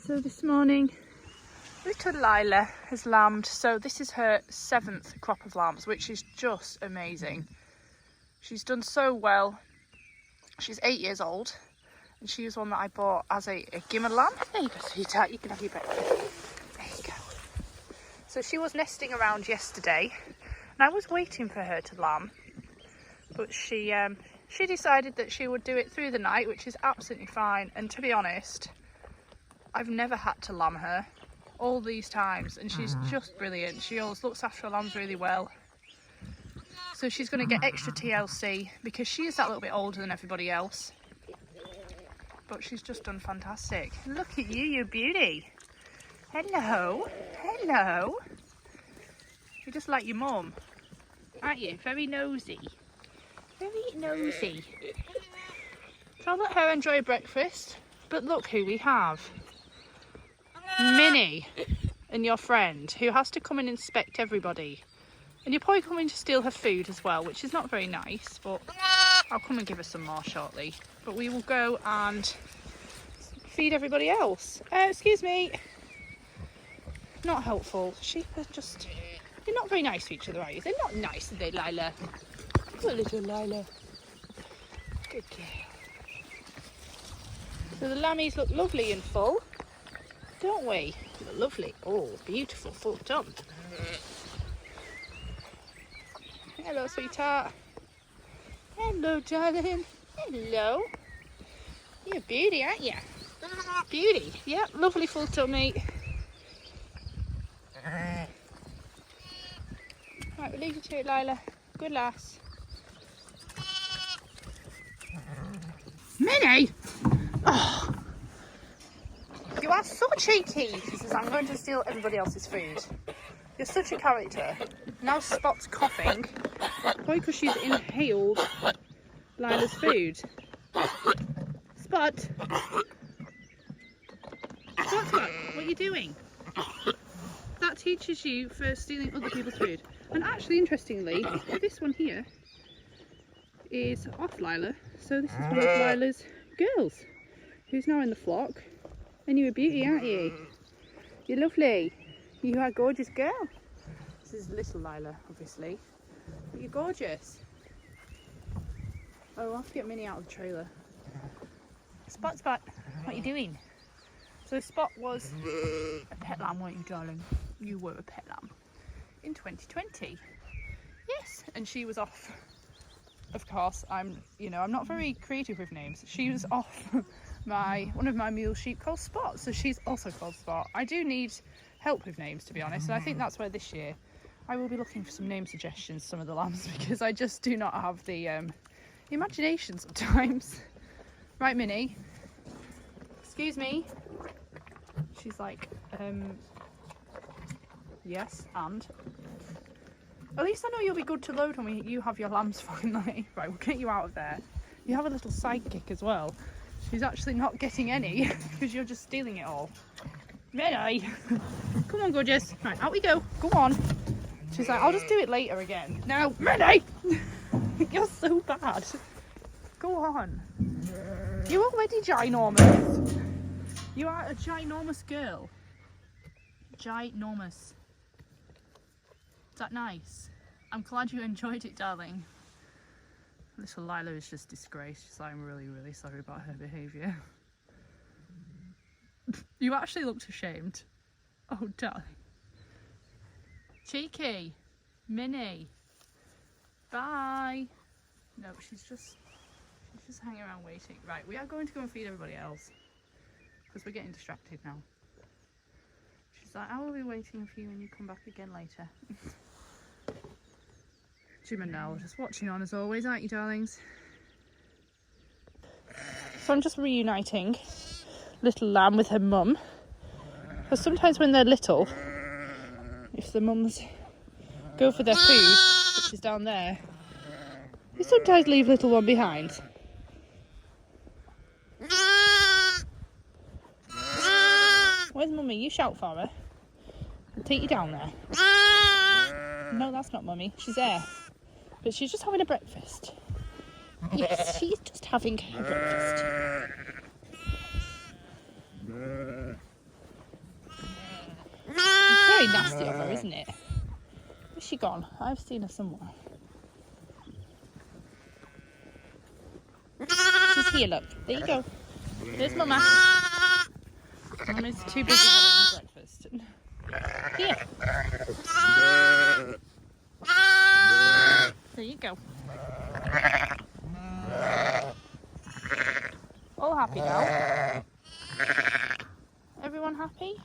So this morning, little Lila has lambed. So this is her 7th crop of lambs, which is just amazing. She's done so well. She's 8 years old, and she was one that I bought as a gimmer lamb. There you go, sweetheart, you can have your breakfast. There you go. So she was nesting around yesterday, and I was waiting for her to lamb, but she decided that she would do it through the night, which is absolutely fine. And to be honest, I've never had to lamb her all these times, and she's just brilliant. She always looks after her lambs really well. So she's going to get extra TLC because she is that little bit older than everybody else. But she's just done fantastic. Look at you, you beauty. Hello. Hello. You're just like your mum, aren't you? Very nosy. Very nosy. So I'll let her enjoy breakfast. But look who we have. Minnie and your friend, who has to come and inspect everybody. And you're probably coming to steal her food as well, which is not very nice, but I'll come and give her some more shortly. But we will go and feed everybody else. Excuse me. Not helpful. Sheep are just... You're not very nice to each other, are you? They're not nice, are they, Lila? Good little Lila. Good girl. So the lammies look lovely and full, don't we? Look lovely. Oh, beautiful full tum. Hello, sweetheart. Hello, darling. Hello. You're a beauty, aren't you? Beauty. Yep, lovely full tummy. Right, we'll leave you to it, Lila. Good lass. Minnie! Oh. You are so cheeky. She says, I'm going to steal everybody else's food. You're such a character. Now Spot's coughing. Probably because she's inhaled Lila's food. Spot! Spot, what are you doing? That teaches you for stealing other people's food. And actually, interestingly, this one here is off Lila. So this is one of Lila's girls, who's now in the flock. And you're a beauty, aren't you? You're lovely. You are a gorgeous girl. This is little Lila, obviously. But you're gorgeous. Oh, I'll have to get Minnie out of the trailer. Spot, Spot, what are you doing? So Spot was a pet lamb, weren't you, darling? You were a pet lamb in 2020. Yes, and she was off. Of course, I'm not very creative with names. She was off one of my mule sheep called Spot, so she's also called Spot. I do need help with names, to be honest, and I think that's where this year I will be looking for some name suggestions, some of the lambs, because I just do not have the imagination sometimes. Right, Minnie. Excuse me. She's like, yes, and at least I know you'll be good to load when you have your lambs finally. Right, we'll get you out of there. You have a little sidekick as well. She's actually not getting any because you're just stealing it all. Minnie! Come on, gorgeous. Right, out we go. Go on. She's like, I'll just do it later again. No, Minnie! You're so bad. Go on. You're already ginormous. You are a ginormous girl. Ginormous. Is that nice? I'm glad you enjoyed it, darling. Little Lila is just disgraced. She's like, I'm really, really sorry about her behaviour. You actually looked ashamed. Oh, darling. Cheeky. Minnie. Bye. No, she's just hanging around waiting. Right, we are going to go and feed everybody else because we're getting distracted now. She's like, I will be waiting for you when you come back again later. Jim and Nell just watching on as always, aren't you, darlings? So I'm just reuniting little lamb with her mum. Because sometimes when they're little, if the mums go for their food, which is down there, they sometimes leave little one behind. Where's Mummy? You shout for her. I'll take you down there. No, that's not Mummy. She's there. But she's just having a breakfast. Yes, she's just having her breakfast. very nasty of her, isn't it? Where's she gone? I've seen her somewhere. She's here, look. There you go. There's Mama. Mama's too busy having her breakfast. Here. There you go. All happy now? Everyone happy?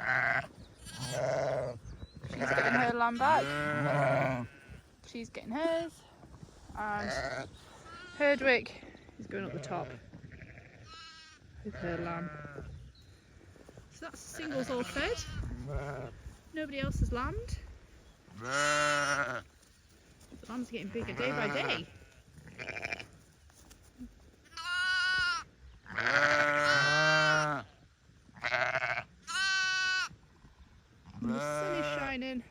She's getting her lamb back. She's getting hers. And Herdwick is going up the top with her lamb. So that's the singles all fed. Nobody else has lambed. The lambs are getting bigger day by day. And the sun is shining.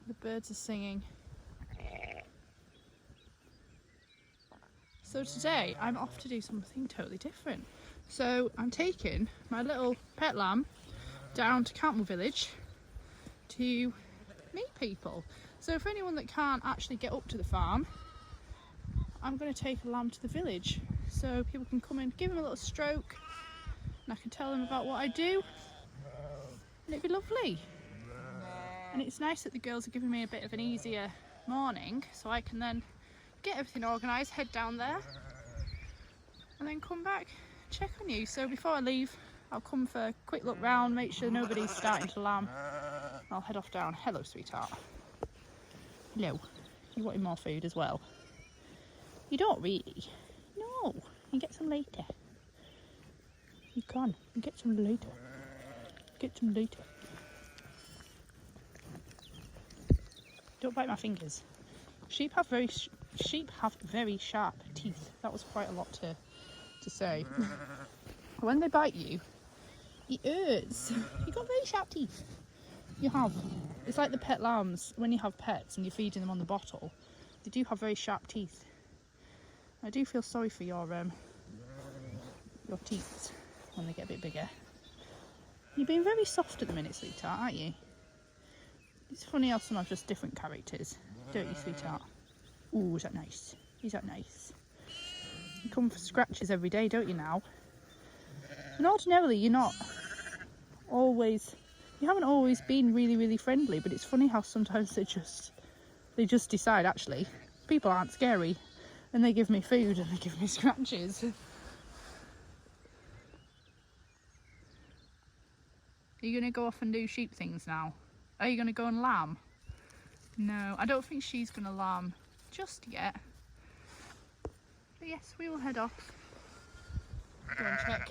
The birds are singing. So today I'm off to do something totally different. So I'm taking my little pet lamb down to Cartmel village to meet people. So for anyone that can't actually get up to the farm, I'm going to take a lamb to the village so people can come and give him a little stroke and I can tell them about what I do and it'd be lovely. And it's nice that the girls are giving me a bit of an easier morning so I can then get everything organised, head down there and then come back, check on you. So before I leave I'll come for a quick look round, make sure nobody's starting to lamb and I'll head off down. Hello sweetheart. Hello. You wanting more food as well? You don't really? No. You can get some later. You can. You get some later. Get some later. Don't bite my fingers. Sheep have very sharp teeth. That was quite a lot to say. When they bite you, it hurts. You've got very sharp teeth. You have. It's like the pet lambs. When you have pets and you're feeding them on the bottle, they do have very sharp teeth. I do feel sorry for your teeth when they get a bit bigger. You're being very soft at the minute, sweetheart, aren't you? It's funny how some have just different characters, don't you, sweetheart? Ooh, is that nice? Is that nice? You come for scratches every day, don't you now? And ordinarily you're not always, you haven't always been really, really friendly, but it's funny how sometimes they just decide, actually, people aren't scary, and they give me food and they give me scratches. Are you going to go off and do sheep things now? Are you going to go and lamb? No, I don't think she's going to lamb just yet. But yes, we will head off. Go and check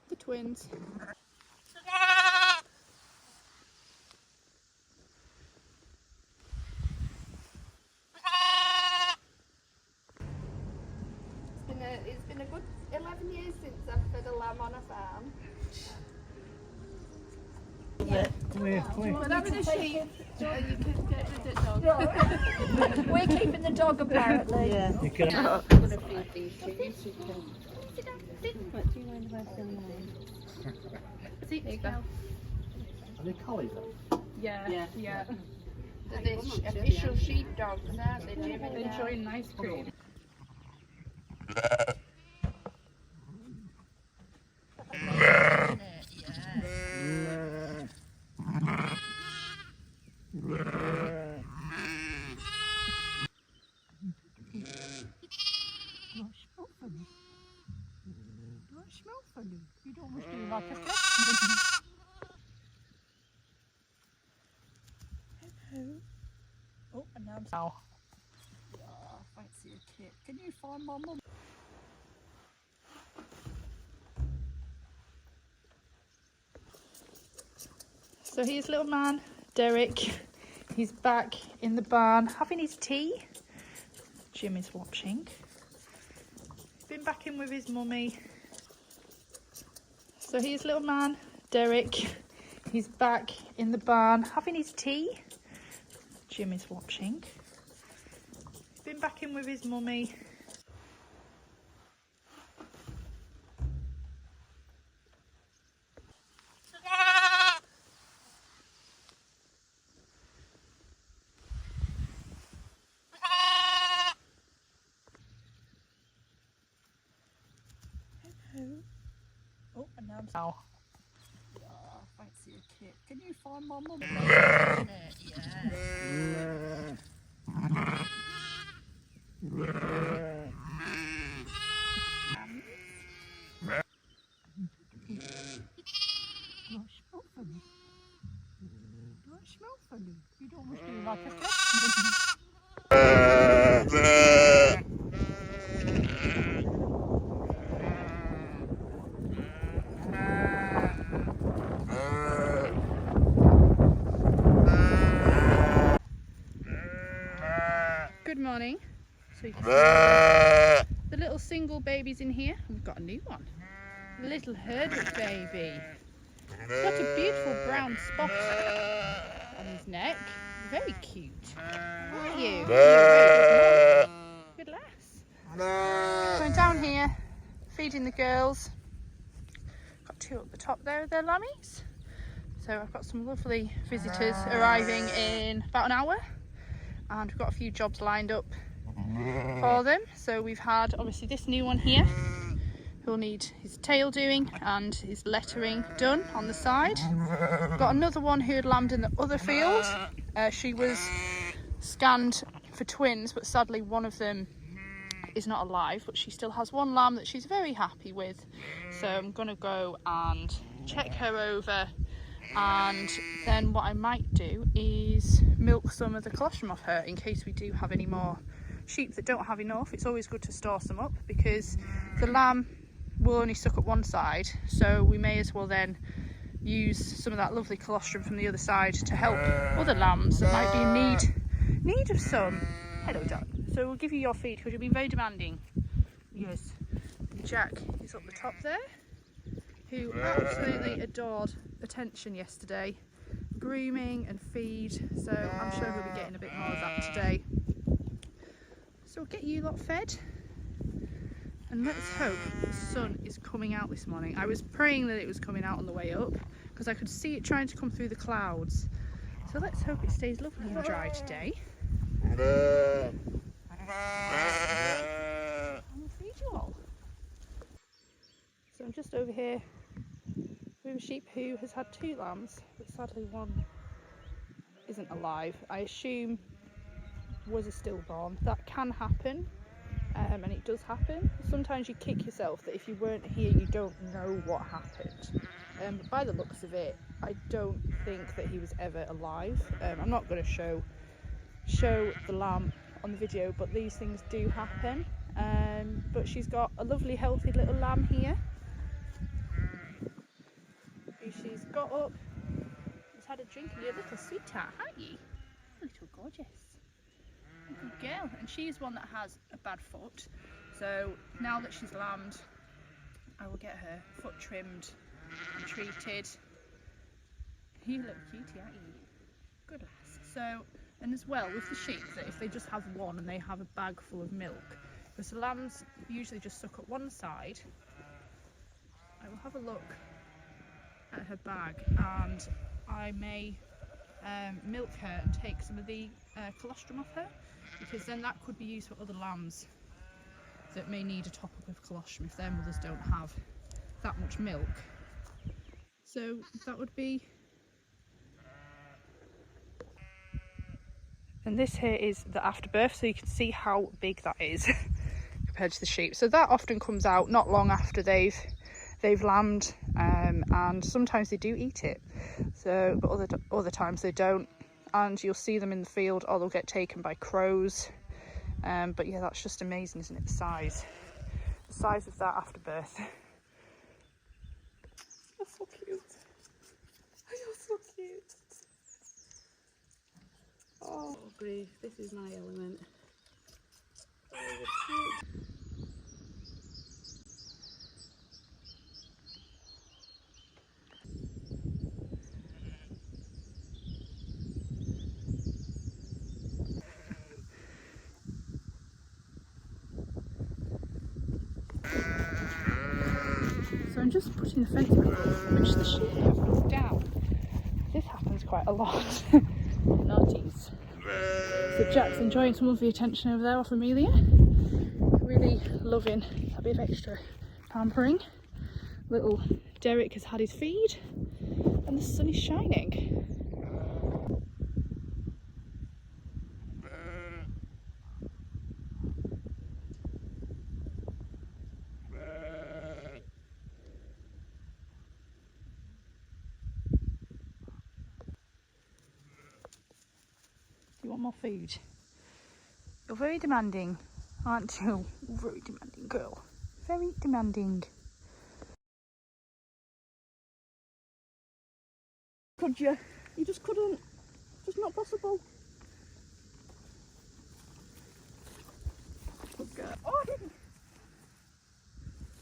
the twins. It's been a good 11 years since I've fed a lamb on a farm. Yeah. Come here. We're having a sheep. You can get rid of the dog. We're keeping the dog apparently. Yeah. You can. I'm going to feed these two. What do you mind if I film mine? There you go. Are they collies then? Yeah. They're the official sheep dogs, aren't they, Jim? Enjoying ice cream. Smell funny. You don't wish to be like a cat. Hello. Oh, and now I'm Oh, fancy a kit. Can you find my mum? So here's little man, Derek. He's back in the barn having his tea. Jim is watching. He's been back in with his mummy. So here's little man, Derek. He's back in the barn having his tea. Jim is watching. He's been back in with his mummy. Now. Oh, fancy a kit. Can you find my mum? Smell funny. You'd almost be like a Good morning. So you can see the little single babies in here. We've got a new one. The little herded baby. He's got a beautiful brown spot on his neck. Very cute. Aren't you? You're very good lass. Going down here, feeding the girls. Got two up the top there with their lammies. So I've got some lovely visitors arriving in about an hour. And we've got a few jobs lined up for them. So we've had obviously this new one here who'll need his tail doing and his lettering done on the side. We've got another one who had lambed in the other field. She was scanned for twins, but sadly one of them is not alive, but she still has one lamb that she's very happy with. So I'm gonna go and check her over, and then what I might do is milk some of the colostrum off her in case we do have any more sheep that don't have enough. It's always good to store some up because the lamb will only suck at one side, so we may as well then use some of that lovely colostrum from the other side to help other lambs that might be in need of some. Hello, Dad. So we'll give you your feed because you've been very demanding. Yes. Jack is up the top there, who absolutely adored attention yesterday. Grooming and feed, so I'm sure he'll be getting a bit more of that today. So we'll get you lot fed, and let's hope the sun is coming out this morning. I was praying that it was coming out on the way up because I could see it trying to come through the clouds. So let's hope it stays lovely and dry today. And we'll feed you all. So I'm just over here with a sheep who has had two lambs, but sadly one isn't alive. I assume was a stillborn. That can happen, and it does happen. Sometimes you kick yourself that if you weren't here you don't know what happened. But by the looks of it, I don't think that he was ever alive. I'm not going to show the lamb on the video, but these things do happen. But she's got a lovely healthy little lamb here. She's got up, has had a drink, and you're a little sweetheart, aren't you? Little gorgeous. Good girl. And she's one that has a bad foot, so now that she's lambed, I will get her foot trimmed and treated. You look cutie, aren't you? Good lass. So, and as well with the sheep, that if they just have one and they have a bag full of milk, because the lambs usually just suck at one side, I will have a look at her bag and I may milk her and take some of the colostrum off her, because then that could be used for other lambs that may need a top up of colostrum if their mothers don't have that much milk. So that would be. And this here is the afterbirth, so you can see how big that is compared to the sheep. So that often comes out not long after they've lambed, and sometimes they do eat it, so but other times they don't, and you'll see them in the field or they'll get taken by crows. But yeah, that's just amazing, isn't it? The size of that afterbirth. You're so cute. You're so cute. Oh grief, this is my element. So I'm just putting the fence up, which the sheep have moved down. This happens quite a lot. Naughties. So Jack's enjoying some of the attention over there off Amelia. Really loving a bit of extra pampering. Little Derek has had his feed and the sun is shining. Do you want more food? You're very demanding, aren't you? Very demanding girl. Very demanding. Could you? You just couldn't. Just not possible. Good girl. Oh, I didn't.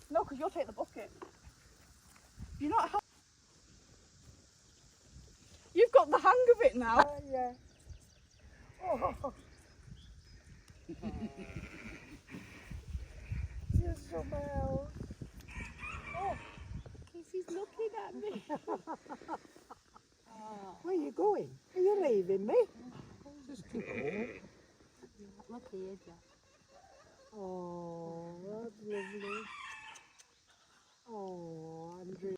No, because you'll take the bucket. You're not. You've got the hang of it now. Yeah. Oh. Just somewhere else. Oh. He's looking at me. Where are you going? Are you leaving me? Just to Look here, Jack. Oh, that's lovely. Oh, Andrew.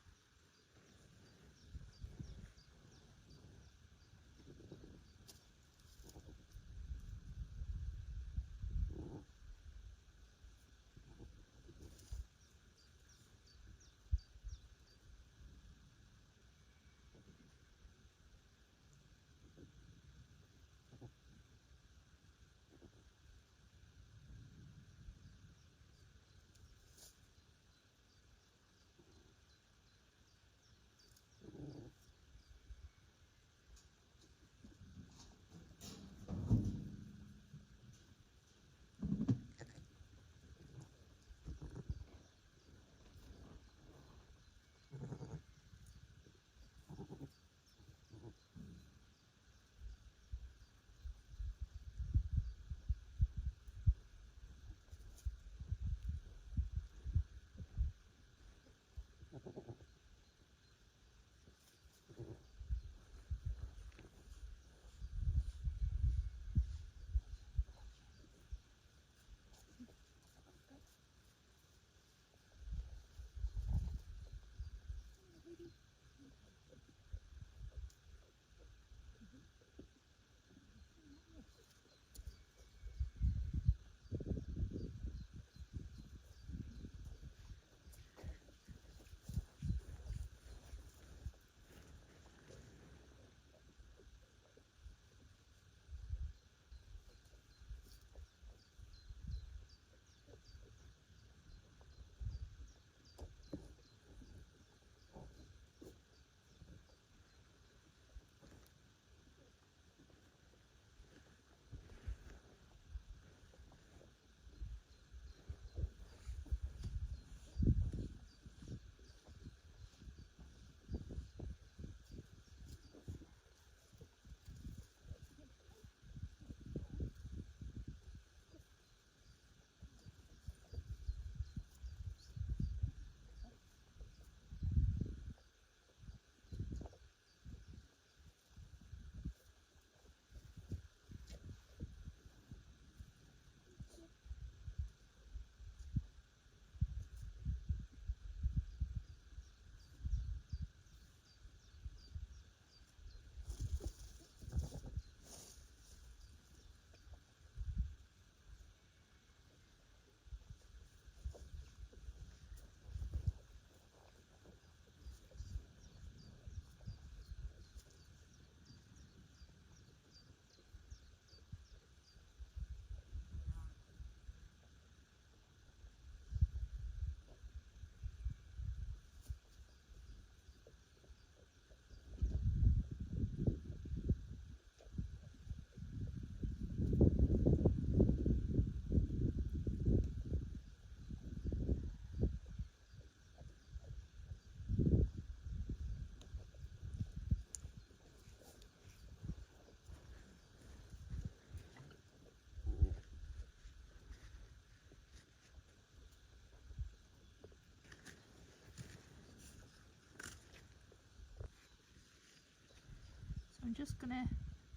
I'm just going to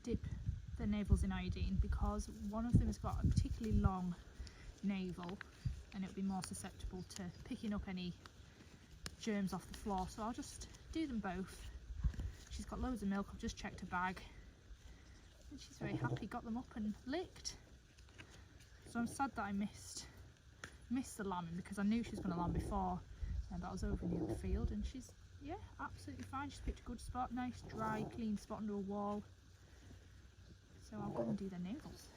dip the navels in iodine because one of them has got a particularly long navel and it'll be more susceptible to picking up any germs off the floor, so I'll just do them both. She's got loads of milk. I've just checked her bag and she's very happy, got them up and licked. So I'm sad that I missed the lambing, because I knew she was going to lamb before, but I was over near the field, and she's, yeah, absolutely fine. She's picked a good spot, nice dry clean spot under a wall, so I'll go and do their nails.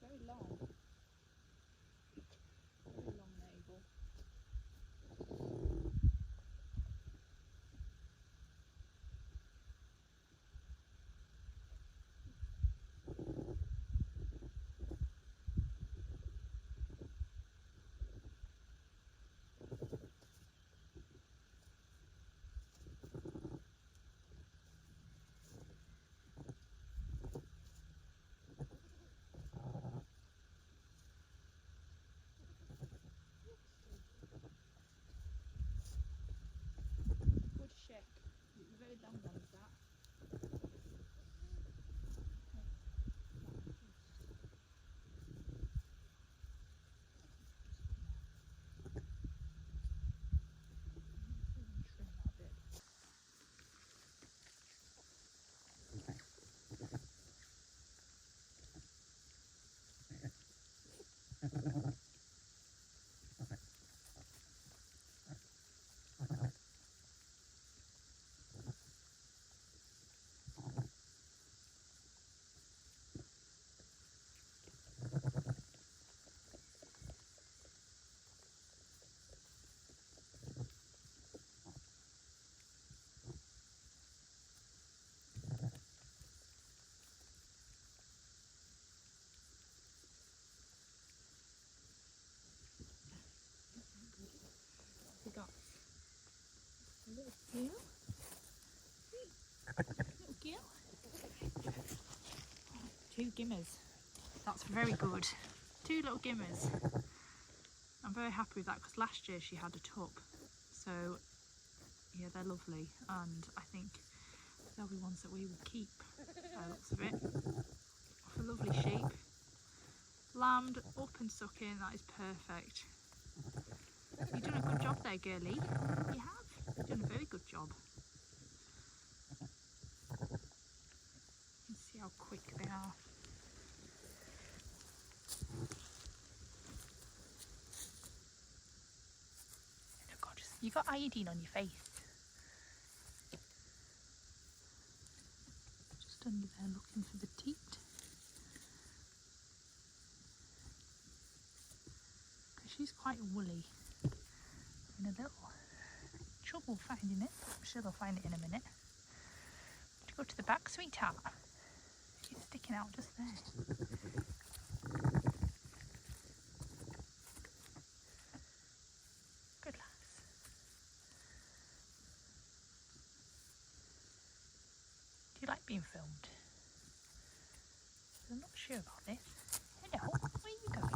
Very long. Very long navel. Good shake. Very long one is that. We got a little girl. Little girl. Two gimmers. That's very good. Two little gimmers. I'm very happy with that, because last year she had a tub. So yeah, they're lovely, and I think they'll be ones that we will keep by the looks of it. Off a lovely sheep. Lambed, up and sucking, that is perfect. You've done a good job there, girlie. You have. You've done a very good job. Let's see how quick they are. They're gorgeous. You got iodine on your face. Just under there looking for the teat. Because she's quite woolly. In a little trouble finding it. I'm sure they'll find it in a minute. To go to the back, sweetheart. She's sticking out just there. Good lass. Do you like being filmed? I'm not sure about this. Hello, where are you going?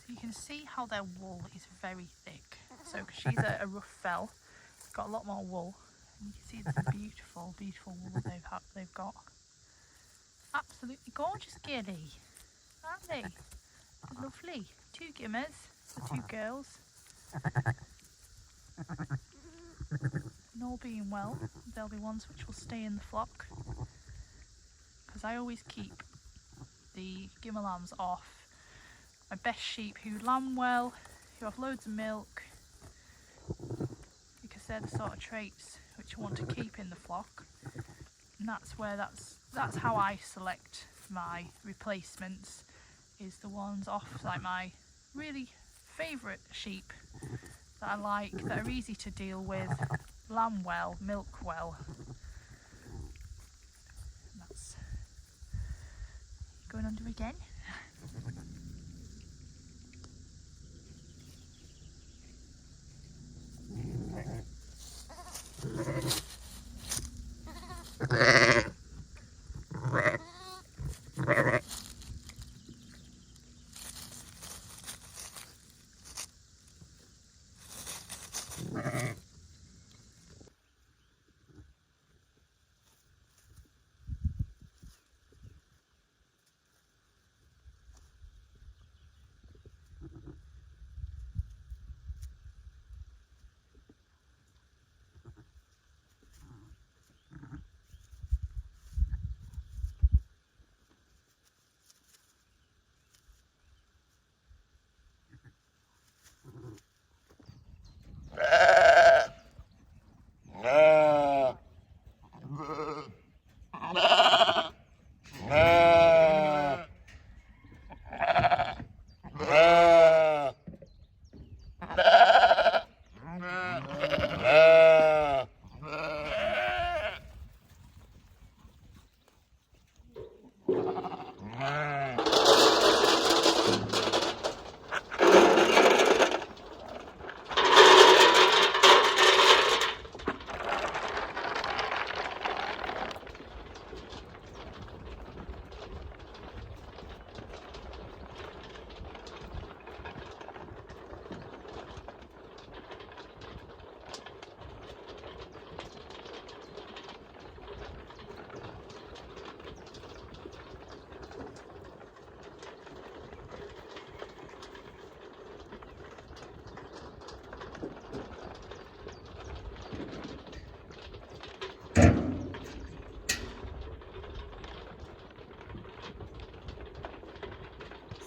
You can see how their wool is very thick. So, because she's a rough fell, it's got a lot more wool. And you can see the beautiful, beautiful wool they've got. Absolutely gorgeous, girlie, aren't they? Lovely. Two gimmers, the two girls. And all being well, they'll be ones which will stay in the flock. Because I always keep the gimmer lambs off my best sheep who lamb well, who have loads of milk, because they're the sort of traits which I want to keep in the flock. And that's how I select my replacements, is the ones off like my really favourite sheep that I like, that are easy to deal with. Lamb well, milk well. And that's going under again.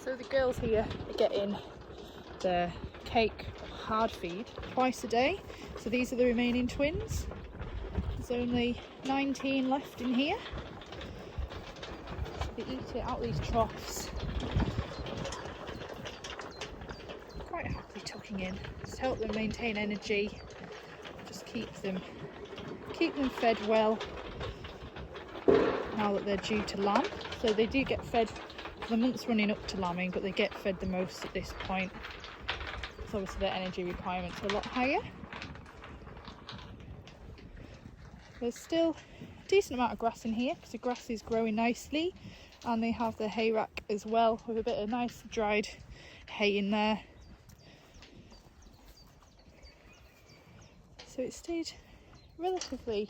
So the girls here are getting their cake hard feed twice a day. So these are the remaining twins. There's only 19 left in here. So they eat it out of these troughs. Quite happily tucking in. Just help them maintain energy. Just keep them fed well now that they're due to lamb. So they do get fed the months running up to lambing, but they get fed the most at this point. So obviously their energy requirements are a lot higher. There's still a decent amount of grass in here because the grass is growing nicely, and they have the hay rack as well with a bit of nice dried hay in there. So it stayed relatively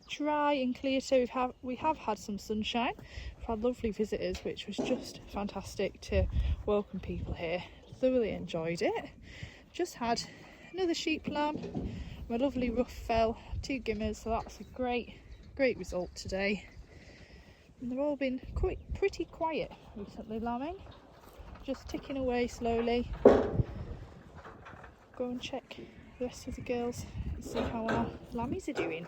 dry and clear. So we have had some sunshine. We've had lovely visitors, which was just fantastic to welcome people here. Thoroughly enjoyed it. Just had another sheep lamb, my lovely rough fell, 2 gimmers, so that's a great result today. And they've all been pretty quiet recently lambing, just ticking away slowly. Go and check the rest of the girls and see how our lammies are doing.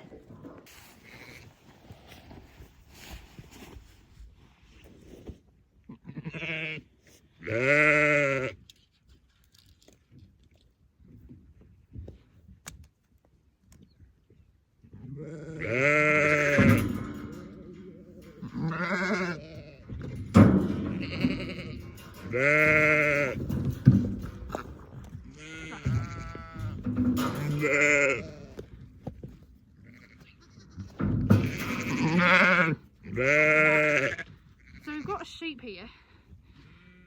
So we've got a sheep here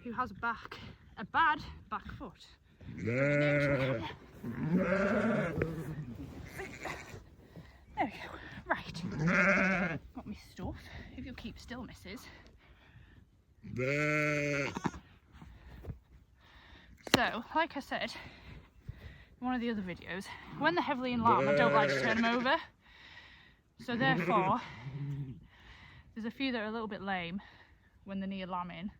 who has a bad back foot. There we go. Right. Got me stuff. If you'll keep still, missus. So, like I said in one of the other videos, when they're heavily in lamb, I don't like to turn them over. So therefore, there's a few that are a little bit lame when they're near lambing,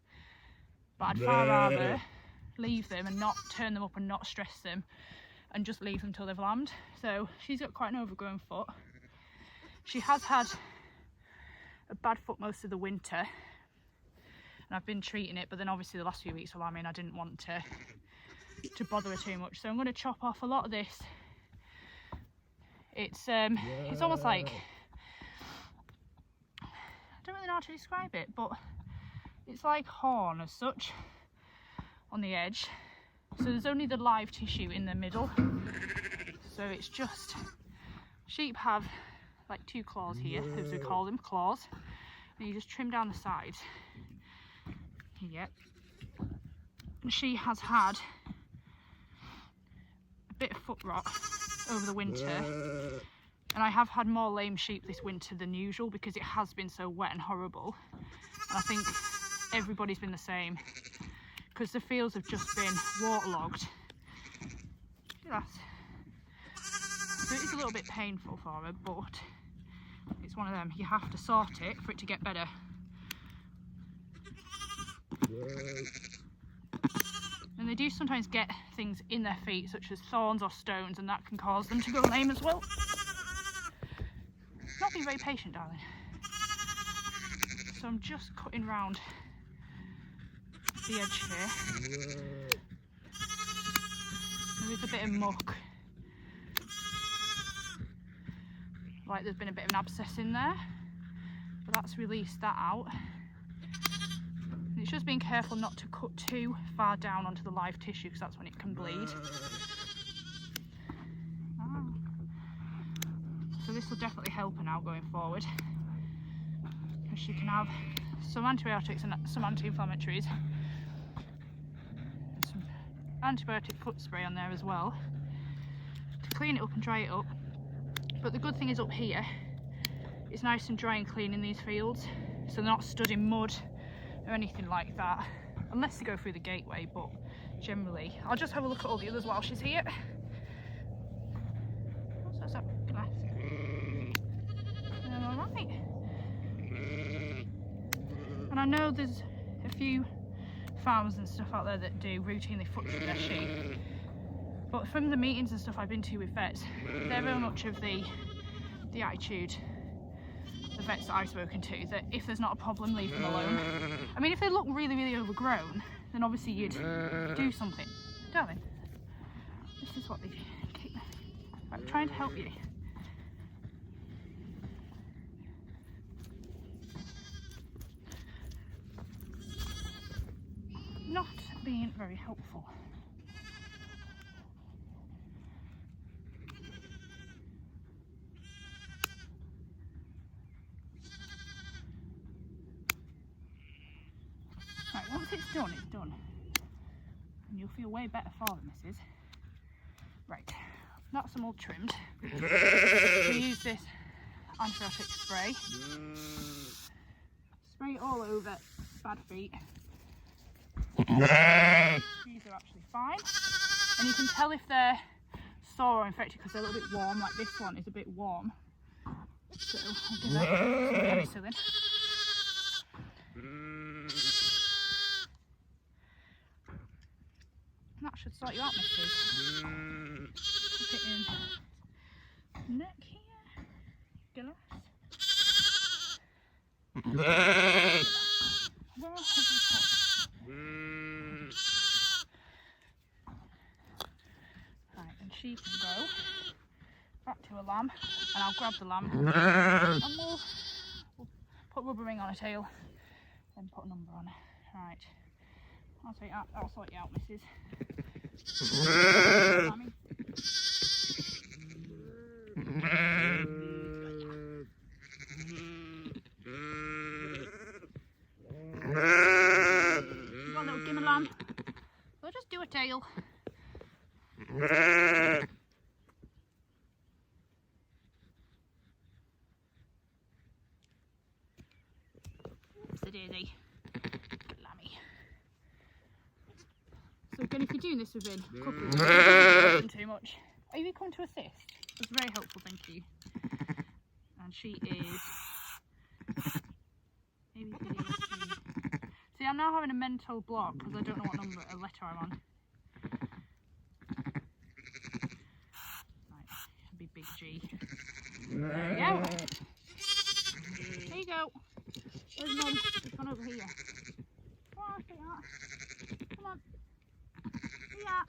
but I'd far rather leave them and not turn them up and not stress them and just leave them till they've lambed. So she's got quite an overgrown foot. She has had a bad foot most of the winter, and I've been treating it, but then obviously the last few weeks of lambing I didn't want to to bother her too much. So I'm going to chop off a lot of this. It's almost like, I don't really know how to describe it, but it's like horn as such on the edge. So there's only the live tissue in the middle. So it's just, sheep have like 2 claws here, as we call them, claws. And you just trim down the sides. Here. And she has had a bit of foot rot over the winter. And I have had more lame sheep this winter than usual because it has been so wet and horrible. And I think everybody's been the same because the fields have just been waterlogged. Look at that. So it is a little bit painful for her, but it's one of them. You have to sort it for it to get better. And they do sometimes get things in their feet, such as thorns or stones, and that can cause them to go lame as well. Not being very patient, darling. So I'm just cutting round the edge here. There is a bit of muck. Like there's been a bit of an abscess in there, but that's released that out. And it's just being careful not to cut too far down onto the live tissue because that's when it can bleed. So this will definitely help her now going forward, because she can have some antibiotics and some anti-inflammatories, and some antibiotic foot spray on there as well to clean it up and dry it up. But the good thing is up here, it's nice and dry and clean in these fields, so they're not stood in mud or anything like that, unless they go through the gateway, but generally. I'll just have a look at all the others while she's here. What's that glass? Alright. And I know there's a few farms and stuff out there that do routinely foot trim their sheep. But from the meetings and stuff I've been to with vets, they're very much of the attitude, the vets that I've spoken to, that if there's not a problem, leave them alone. I mean, if they look really, really overgrown, then obviously you'd do something. Darling, this is what they keep. I'm trying to help you. Not being very helpful. Right, once it's done, it's done. And you'll feel way better for them, missus. Right, that's them all trimmed. We use this antibiotic spray. Spray it all over bad feet. These are actually fine. And you can tell if they're sore or infected because they're a little bit warm, like this one is a bit warm. So I'll give that some penicillin. That should sort you out, missus. Put it in neck here. Glass. Where have you put? Right, and she can go back to a lamb, and I'll grab the lamb and we'll put rubber ring on her tail and put a number on her. Right. I'll sort you out, missus. You got a little gimmer lamb? We'll just do a tail. It's a daisy. So again, if you're doing this within a couple of minutes, don't too much. Are you coming to assist? That's very helpful, thank you. And she is See, I'm now having a mental block because I don't know what letter I'm on. Right, it'll be big G. There we go. There you go. There's Mum. It's gone over here. Come on, sweetheart. Come on. Yeah,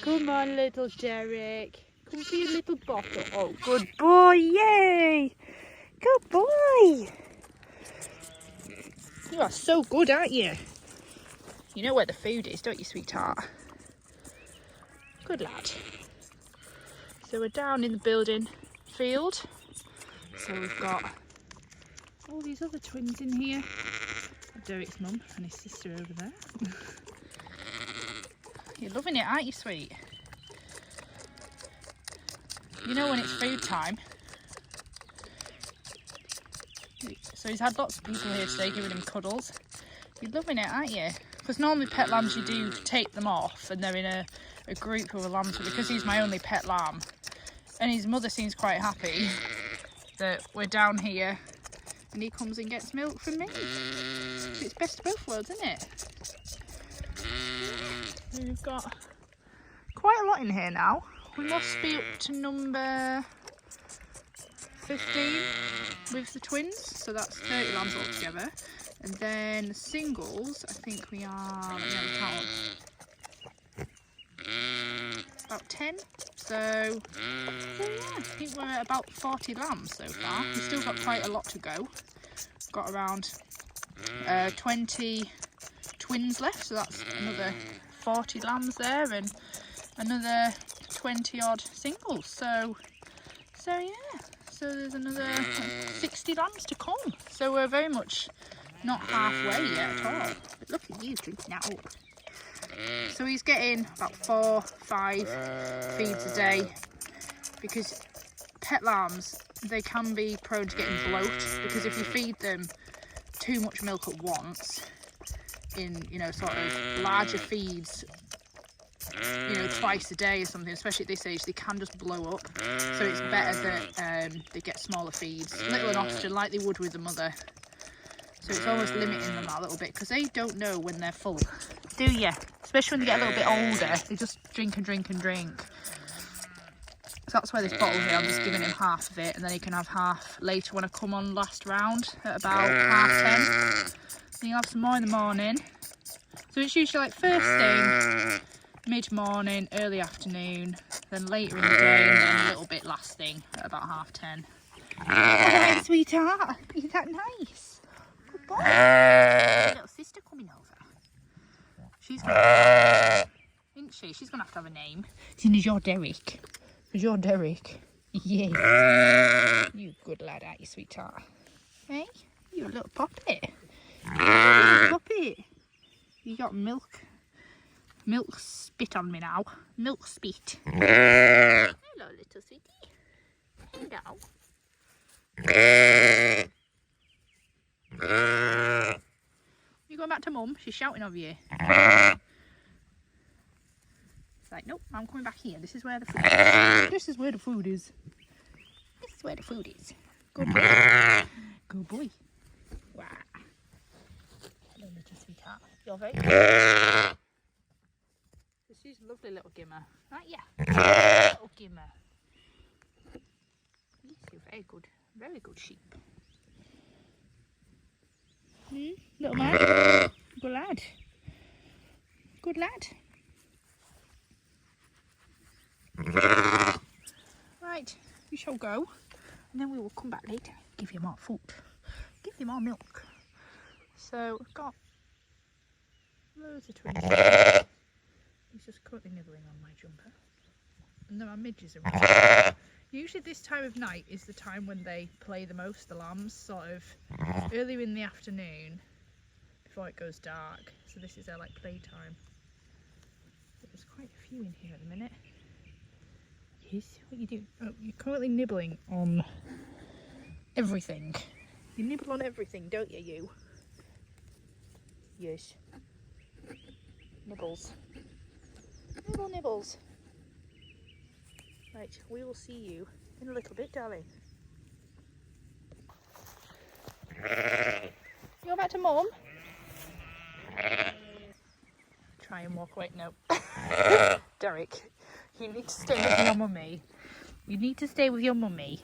Come on, little Derek. Come for your little bottle. Oh, good boy. Yay. Good boy. You are so good, aren't you? You know where the food is, don't you, sweetheart? Good lad. So we're down in the building field. So we've got all these other twins in here. Derek's mum and his sister over there. You're loving it, aren't you, sweet? You know when it's food time. So he's had lots of people here today giving him cuddles. You're loving it, aren't you? Because normally pet lambs you do take them off and they're in a group of lambs, but because he's my only pet lamb and his mother seems quite happy that we're down here and he comes and gets milk from me. It's best of both worlds, isn't it? We've got quite a lot in here now. We must be up to number 15 with the twins, so that's 30 lambs altogether. And then singles, I think we are, let me have a count, about 10. So yeah, I think we're at about 40 lambs so far. We've still got quite a lot to go. Got around 20 twins left, so that's another 40 lambs there, and another 20 odd singles. So yeah, so there's another 60 lambs to come. So we're very much not halfway yet at all. But look at you drinking that up. So he's getting about 4-5 feeds a day, because pet lambs, they can be prone to getting bloat, because if you feed them too much milk at once in, you know, sort of larger feeds, you know, twice a day or something, especially at this age, they can just blow up. So it's better that they get smaller feeds, little and often, like they would with the mother. So it's almost limiting them a little bit, because they don't know when they're full, do you? Especially when they get a little bit older, they just drink and drink and drink. So that's why this bottle here, I'm just giving him half of it, and then he can have half later when I come on last round at about 10:30. Then you'll have some more in the morning. So it's usually like first thing, mid-morning, early afternoon, then later in the day, and then a little bit last thing at about 10:30. Alright, sweetheart, is that nice? Good boy. Your little sister coming over. She's gonna, isn't she? She's gonna have to have a name. Seeing as you're Derek. Because you're Derek. Yeah. You good lad, aren't you, sweetheart? Hey? You're a little puppet. You're a little puppet. You got milk spit on me now. Milk spit. Hello, little sweetie. Hello. You going back to mum? She's shouting over you. It's like, nope, I'm coming back here. This is where the food is. This is where the food is. This is where the food is. Good boy. Good boy. Wow. Hello, little sweetheart. You're very good. She's a lovely little gimmer. Right, yeah. Little gimmer. Yes, you're very good. Very good sheep. Little man. Good lad. Good lad. Right, we shall go, and then we will come back later, give you more food, give you more milk. So we've got loads of twins. He's just currently nibbling on my jumper, and there are midges around. Usually this time of night is the time when they play the most, the lambs, sort of earlier in the afternoon before it goes dark. So this is their like playtime. But there's quite a few in here at the minute. Yes, what are you doing? Oh, you're currently nibbling on everything. You nibble on everything, don't you? Yes. Nibbles. Nibbles. Right, we will see you in a little bit, darling. You go back to mum? Try and walk away. No. Derek, you need to stay with your mummy. You need to stay with your mummy.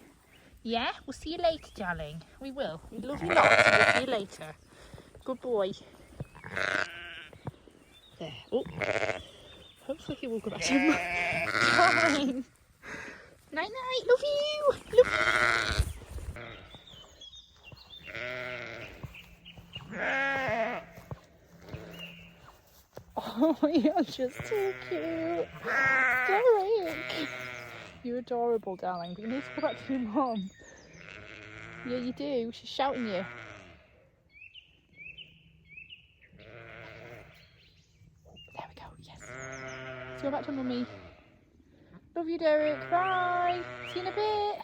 Yeah? We'll see you later, darling. We will. We love you lots. We'll see you later. Good boy. There. Oh. Hopefully he will go back to mum. Darling. Night night, love you! Love you! Oh, you're just too cute! Derek! You're adorable, darling, but you need to go back to your mum. Yeah, you do. She's shouting you. There we go, yes. Let's go back to mummy. Love you, Derek. Bye. See you in a bit.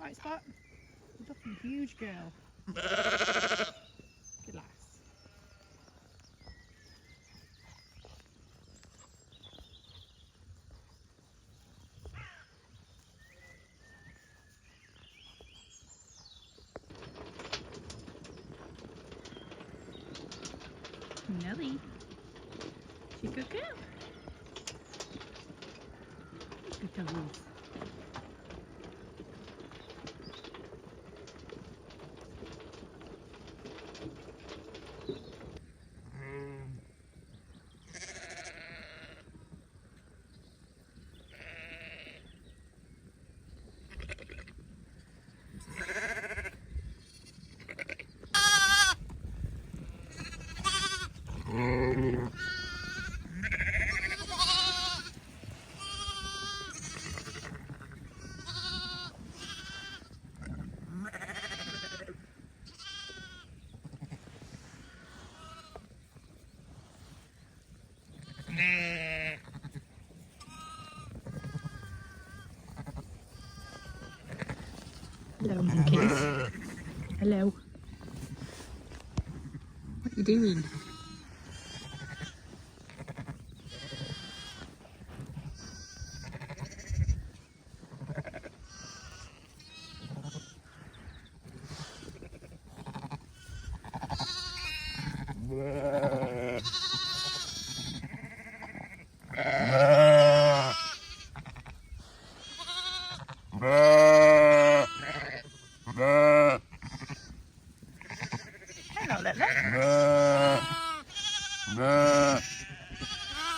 Oh, it's Good girl. Good lass. Nelly. She's a good girl. Good cuddles. Hello, monkeys. Hello. What are you doing? Hello, Lily.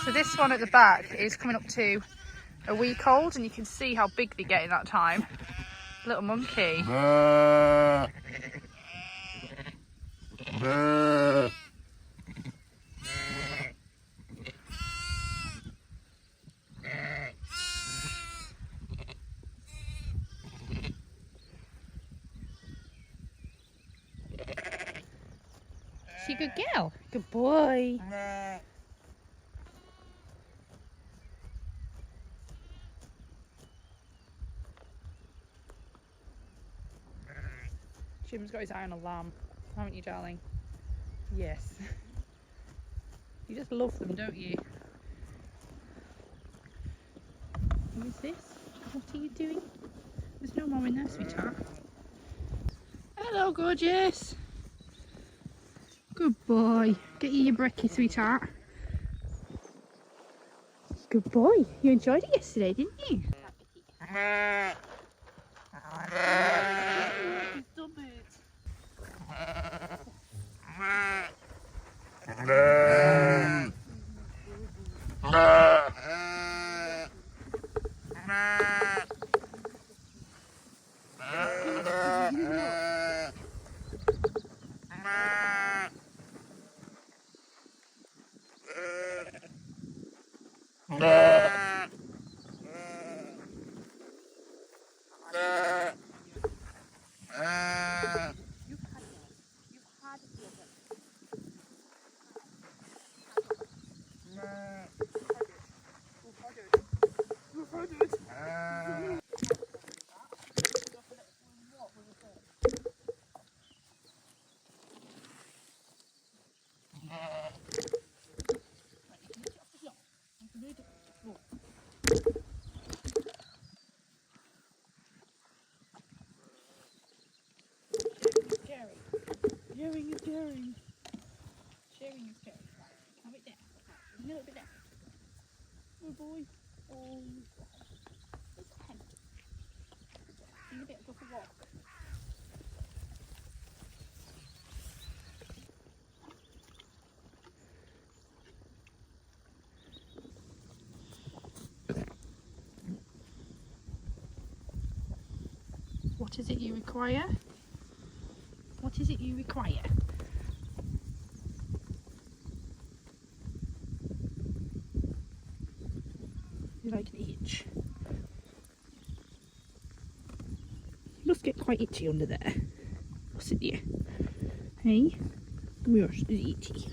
So this one at the back is coming up to a week old, and you can see how big they get in that time. Little monkey. She a good girl. Good boy. Jim's got his eye on a lamb, haven't you, darling? Yes. You just love them, don't you? Who is this? What are you doing? There's no mum in there, sweetheart. Hello, gorgeous. Good boy. Get you your brekkie, sweetheart. Good boy. You enjoyed it yesterday, didn't you? Sharing is caring. Sharing is caring. Have it there. A little bit there. Good boy. Oh, good pen. You better go for a walk. What is it you require? What is it you require? You like an itch? You must get quite itchy under there, mustn't you? Hey? Come here, it's itchy.